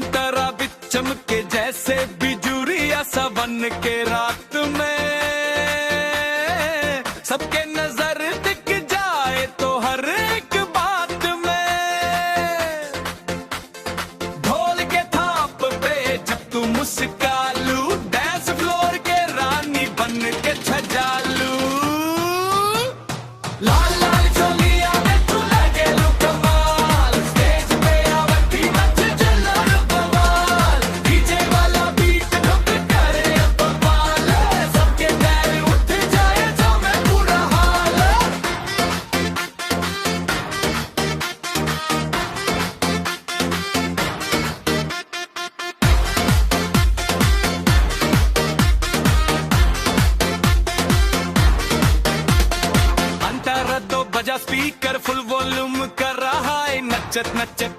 अंतरा भी चमके जैसे बिजुरिया सावन के रात में, सबके नजर दिख जाए तो हर एक बात में। ढोल के थाप पे जब तू मुस्कालू, डांस फ्लोर के रानी बन के छजालू। लाल लाल चोलिया में तू लगे लू कमाल, स्टेज पे आवती नच जलर बवाल, डीजे वाला बीट ठुक करे अब बवाल, सबके पैर उठ जाए तो मैं बुरा हाल। अंतरा तो बजा स्पीकर फुल वॉल्यूम कर रहा है, नचत नचत